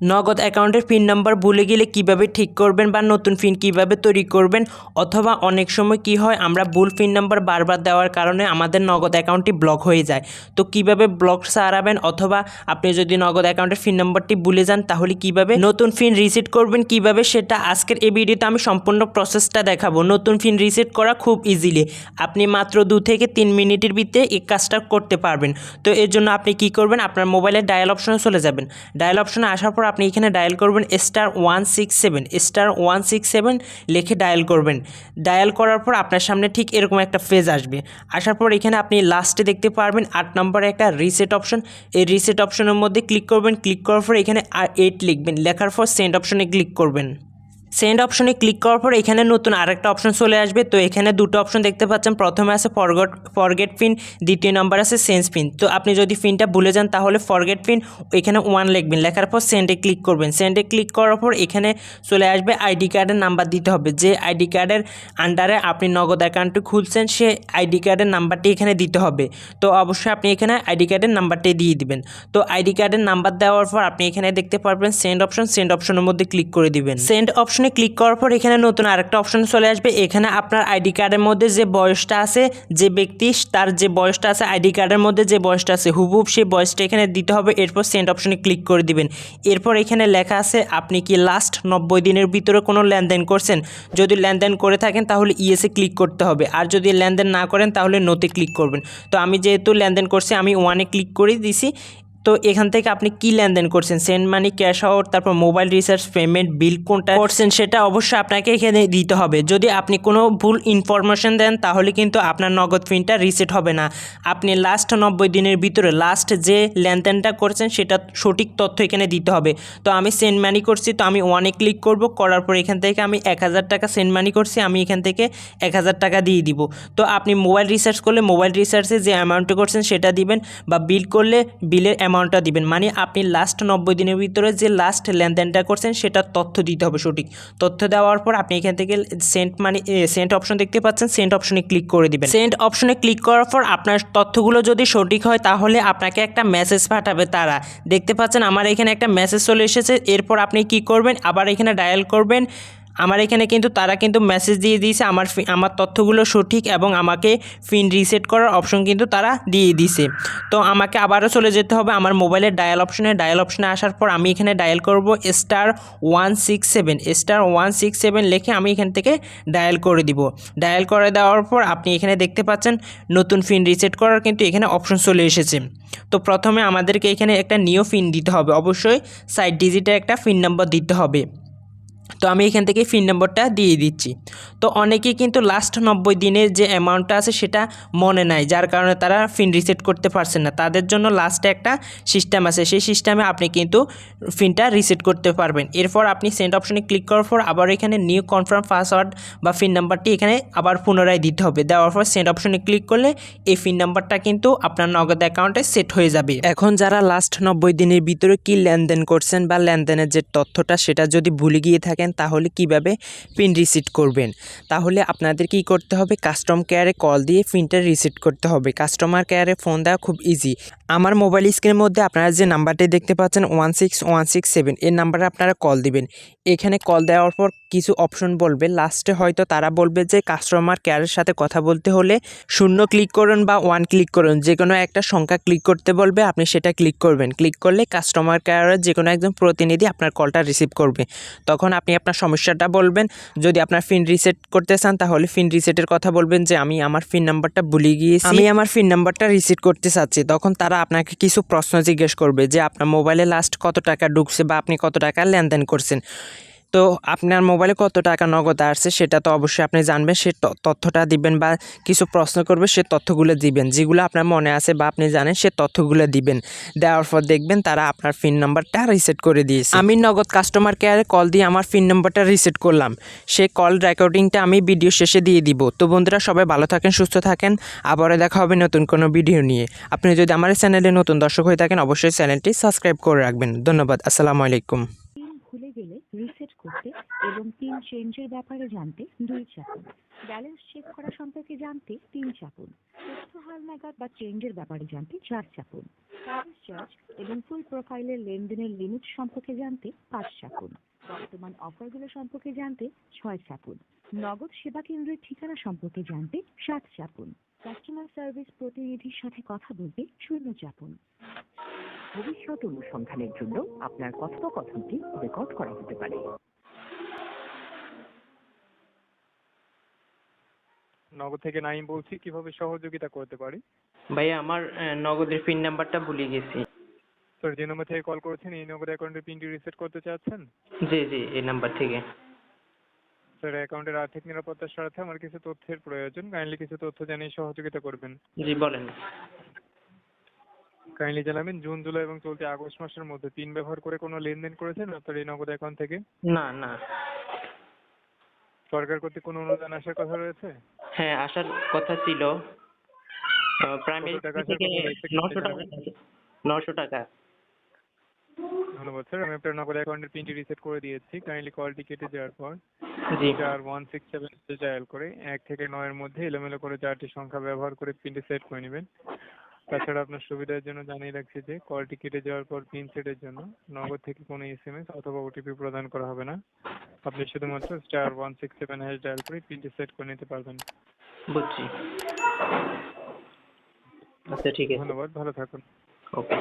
নগদ অ্যাকাউন্টের pin number ভুলে গেলে কিভাবে ঠিক করবেন বা নতুন পিন কিভাবে তৈরি করবেন, অথবা অনেক সময় কি হয় আমরা ভুল পিন নাম্বার বারবার দেওয়ার কারণে আমাদের নগদ অ্যাকাউন্টটি ব্লক হয়ে যায়। তো কিভাবে ব্লক সারাবেন, অথবা আপনি যদি নগদ অ্যাকাউন্টের পিন নাম্বারটি ভুলে যান তাহলে কিভাবে নতুন পিন রিসেট করবেন, কিভাবে সেটা আজকের এই ভিডিওতে আমি সম্পূর্ণ প্রসেসটা দেখাবো। নতুন পিন রিসেট করা খুব ইজিলি, আপনি মাত্র 2 থেকে 3 মিনিটের ভিতরে এই কাজটা করতে পারবেন। তো এর জন্য আপনি কি করবেন, আপনার মোবাইলের ডায়াল অপশনে চলে যাবেন। ডায়াল অপশনে আসার পর আপনি এখানে ডায়াল করবেন *167 লিখে ডায়াল করবেন। ডায়াল করার পর আপনার সামনে ঠিক এরকম একটা পেজ আসবে। আসার পর এখানে আপনি লাস্টে দেখতে পারবেন 8 নম্বরে একটা রিসেট অপশন। এই রিসেট অপশনের মধ্যে ক্লিক করবেন। ক্লিক করার পর এখানে 8 লিখবেন, লেখার পর সেন্ড অপশনে ক্লিক করবেন। সেন্ড অপশনে ক্লিক করার পর এখানে নতুন আরেকটা অপশন চলে আসবে। তো এখানে দুটো অপশন দেখতে পাচ্ছেন, প্রথমে আছে ফরগেট পিন, দ্বিতীয় নাম্বার আছে চেঞ্জ পিন। তো আপনি যদি পিনটা ভুলে যান তাহলে ফরগেট পিন এখানে 1 লিখবেন, লেখার পর সেন্ডে ক্লিক করবেন। সেন্ডে ক্লিক করার পর এখানে চলে আসবে আইডি কার্ডের নাম্বার দিতে হবে। যে আইডি কার্ডের আন্ডারে আপনি নগদ অ্যাকাউন্টটি খুলছেন সে আইডি কার্ডের নাম্বারটি এখানে দিতে হবে। তো অবশ্যই আপনি এখানে আইডি কার্ডের নাম্বারটি দিয়ে দিবেন। তো আইডি কার্ডের নাম্বার দেওয়ার পর আপনি এখানে দেখতে পারবেন সেন্ড অপশনের মধ্যে ক্লিক করে দিবেন। সেন্ড অপশনে ক্লিক করার পর এখানে নতুন আরেকটা অপশন চলে আসবে। এখানে আপনার আইডি কার্ডের মধ্যে যে বয়সটা আছে, যে ব্যক্তি তার যে বয়সটা আছে আইডি কার্ডের মধ্যে যে বয়সটা আছে হুবহুব সেই বয়সটা এখানে দিতে হবে। এরপর সেন্ড অপশনে ক্লিক করে দিবেন। এরপর এখানে লেখা আছে আপনি কি লাস্ট 90 দিনের ভিতরে কোনো লেনদেন করছেন। যদি লেনদেন করে থাকেন তাহলে ইয়েসে ক্লিক করতে হবে, আর যদি লেনদেন না করেন তাহলে নোতে ক্লিক করবেন। তো আমি যেহেতু লেনদেন করছি আমি 1-এ ক্লিক করে দিছি। তো এখান থেকে আপনি কি লেনদেন করছেন, সেন্ড মানি, ক্যাশ আউট, তারপর মোবাইল রিচার্জ, পেমেন্ট, বিল কোনটা করছেন সেটা অবশ্যই আপনাকে এখানে দিতে হবে। যদি আপনি কোনো ভুল ইনফরমেশন দেন তাহলে কিন্তু আপনার নগদ পিনটা রিসেট হবে না। আপনি লাস্ট 90 দিনের ভিতরে লাস্ট যে লেনদেনটা করছেন সেটা সঠিক তথ্য এখানে দিতে হবে। তো আমি সেন্ড মানি করছি, তো আমি 1-এ ক্লিক করব। করার পর এখান থেকে আমি 1000 টাকা সেন্ড মানি করছি, আমি এখান থেকে 1000 টাকা দিয়ে দিব। তো আপনি মোবাইল রিচার্জ করলে মোবাইল রিচার্জে যে অ্যামাউন্টটা করছেন সেটা দিবেন, বা বিল করলে বিলের অ্যামাউন্টটা দিবেন। মানে আপনি লাস্ট 90 দিনের ভিতরে যে লাস্ট লেনদেনটা করছেন সেটা তথ্য দিতে হবে সঠিক। তথ্য দেওয়ার পর আপনি এখান থেকে সেন্ড অপশন দেখতে পাচ্ছেন, সেন্ড অপশনে ক্লিক করে দিবেন। সেন্ড অপশনে ক্লিক করার পর আপনার তথ্যগুলো যদি সঠিক হয় তাহলে আপনাকে একটা মেসেজ পাঠাবে তারা। দেখতে পাচ্ছেন আমার এখানে একটা মেসেজ চলে এসেছে। এরপর আপনি কি করবেন, আবার এখানে ডায়াল করবেন। আমার এখানে কিন্তু তারা কিন্তু মেসেজ দিয়ে দিয়েছে আমার তথ্যগুলো সঠিক এবং আমাকে পিন রিসেট করার অপশন কিন্তু তারা দিয়ে দিয়েছে। তো আমাকে আবারও চলে যেতে হবে আমার মোবাইলের ডায়াল অপশনে আসার পর আমি এখানে ডায়াল করব *167 লিখে আমি এখান থেকে ডায়াল করে দিব। ডায়াল করে দেওয়ার পর আপনি এখানে দেখতে পাচ্ছেন নতুন পিন রিসেট করার কিন্তু এখানে অপশন চলে এসেছে। তো প্রথমে আমাদেরকে এখানে একটা নিউ পিন দিতে হবে, অবশ্যই 7 ডিজিটের একটা পিন নাম্বার দিতে হবে। তো আমি এখান থেকে পিন নম্বরটা দিয়ে দিচ্ছি। তো অনেকেই কিন্তু লাস্ট 90 দিনের যে অ্যামাউন্টটা আছে সেটা মনে নাই, যার কারণে তারা পিন রিসেট করতে পারছেন না। তাদের জন্য লাস্টে একটা সিস্টেম আছে, সেই সিস্টেমে আপনি কিন্তু পিনটা রিসেট করতে পারবেন। এরপর আপনি সেন্ড অপশনে ক্লিক করার পর আবার এখানে নিউ কনফার্ম পাসওয়ার্ড বা পিন নাম্বারটি এখানে আবার পুনরায় দিতে হবে। দেওয়ার পর সেন্ড অপশনে ক্লিক করলে এই পিন নাম্বারটা কিন্তু আপনার নগদ অ্যাকাউন্টে সেট হয়ে যাবে। এখন যারা লাস্ট 90 দিনের ভিতরে কি লেনদেন করছেন বা লেনদেনের যে তথ্যটা সেটা যদি ভুলে গিয়ে থাকেন তাহলে কিভাবে পিন রিসেট করবেন, তাহলে আপনাদের কি করতে হবে, কাস্টমার কেয়ারে কল দিয়ে পিনটা রিসেট করতে হবে। কাস্টমার কেয়ারে ফোন দেওয়া খুব ইজি। আমার মোবাইল স্ক্রিনের মধ্যে আপনারা যে নাম্বারটি দেখতে পাচ্ছেন 16167, এই নাম্বারে আপনারা কল দিবেন। এখানে কল দেওয়ার পর কিছু অপশন বলবে, লাস্টে হয়তো তারা বলবে যে কাস্টমার কেয়ারের সাথে কথা বলতে হলে 0 ক্লিক করুন বা 1 ক্লিক করুন, যে কোনো একটা সংখ্যা ক্লিক করতে বলবে, আপনি সেটা ক্লিক করবেন। ক্লিক করলে কাস্টমার কেয়ারের যে কোনো একজন প্রতিনিধি আপনার কলটা রিসিভ করবে। তখন আপনি আপনার সমস্যাটা বলবেন। যদি আপনার পিন রিসেট করতে চান তাহলে পিন রিসেটের কথা বলবেন যে আমি আমার পিন নাম্বারটা ভুলে গিয়েছি, আমি আমার পিন নাম্বারটা রিসেট করতে চাচ্ছি। তখন তারা আপনাকে কিছু প্রশ্ন জিজ্ঞেস করবে যে আপনার মোবাইলে লাস্ট কত টাকা ঢুকছে বা আপনি কত টাকা লেনদেন করছেন। তো আপনার মোবাইলে কত টাকা নগদ আসছে সেটা তো অবশ্যই আপনি জানবেন, সে তথ্যটা দিবেন, বা কিছু প্রশ্ন করবে সে তথ্যগুলো দিবেন, যেগুলো আপনার মনে আছে বা আপনি জানেন সে তথ্যগুলো দিবেন। দেওয়ার পর দেখবেন তারা আপনার পিন নাম্বারটা রিসেট করে দিয়েছে। আমি নগদ কাস্টমার কেয়ারে কল দিয়ে আমার পিন নাম্বারটা রিসেট করলাম, সেই কল রেকর্ডিংটা আমি ভিডিও শেষে দিয়ে দিব। তো বন্ধুরা সবাই ভালো থাকেন, সুস্থ থাকেন, আবারও দেখা হবে নতুন কোনো ভিডিও নিয়ে। আপনি যদি আমার চ্যানেলে নতুন দর্শক হয়ে থাকেন অবশ্যই চ্যানেলটি সাবস্ক্রাইব করে রাখবেন। ধন্যবাদ। আসসালামু আলাইকুম। পিন ভুলে গেলে রিসেট করতে এবং পিন চেঞ্জের ব্যাপারে জানতে 2 চাপুন। ব্যালেন্স চেক করা সম্পর্কে জানতে 3 চাপুন। তথ্য হালনাগাদ বা চেঞ্জের ব্যাপারে জানতে 4 চাপুন। সার্ভিস চার্জ এবং ফুল প্রোফাইলের লেনদেনের লিমিট সম্পর্কে জানতে 5 চাপুন। বর্তমান অফারগুলো সম্পর্কে জানতে 6 চাপুন। নগদ সেবা কেন্দ্রের ঠিকানা সম্পর্কে জানতে 7 চাপুন। কাস্টমার সার্ভিস প্রতিনিধির সাথে কথা বলতে 0 চাপুন। ভবিষ্যৎ অনুসন্ধানের জন্য আপনার কথোপকথনটি রেকর্ড করা হতে পারে। নগদ থেকে নাইম বলছি, কিভাবে সহযোগিতা করতে পারি? ভাইয়া আমার নগদের পিন নাম্বারটা ভুলে গেছি। স্যার, যে নম্বর থেকে কল করেছেন এই নগদ অ্যাকাউন্টের পিনটি রিসেট করতে চাচ্ছেন? জি জি, এই নাম্বার থেকে। স্যার, অ্যাকাউন্টের আর্থিক নিরাপত্তার স্বার্থে আমার কিছু তথ্যের প্রয়োজন, কাইন্ডলি কিছু তথ্য জানিয়ে সহযোগিতা করবেন। জি বলেন। কাইন্ডলি জানাবেন জুন, জুলাই এবং চলতি আগস্ট মাসের মধ্যে পিন ব্যবহার করে কোনো লেনদেন করেছেন আপনার এই নগদ অ্যাকাউন্ট থেকে? না না। সরকার কর্তৃক কোনো অনুদান আসার কথা রয়েছে? হ্যাঁ, আসার কথা ছিল। প্রাইমারি কত টাকা আসার থেকে কথা রয়েছে? 900 টাকা। 900 টাকা। ধন্যবাদ স্যার, আমি আপনার নগদ অ্যাকাউন্টের পিনটি রিসেট করে দিয়েছি। কাইন্ডলি কলটি কেটে যাওয়ার পর জি। 4167 ডায়াল করে 1 থেকে 9 এর মধ্যে এলোমেলো করে 4টি সংখ্যা ব্যবহার করে পিনটি সেট করে নেবেন। তাছাড়া আপনার সুবিধার জন্য জানিয়ে রাখছি যে কলটি কেটে যাওয়ার পর পিন সেটের জন্য নগদ থেকে কোনো SMS অথবা ওটিপি প্রদান করা হবে না। আপনি শুধুমাত্র *167# ডায়াল করে পিনটি সেট করে নিতে পারবেন। বুঝছি। আচ্ছা ঠিক আছে। ধন্যবাদ, ভালো থাকুন। ওকে।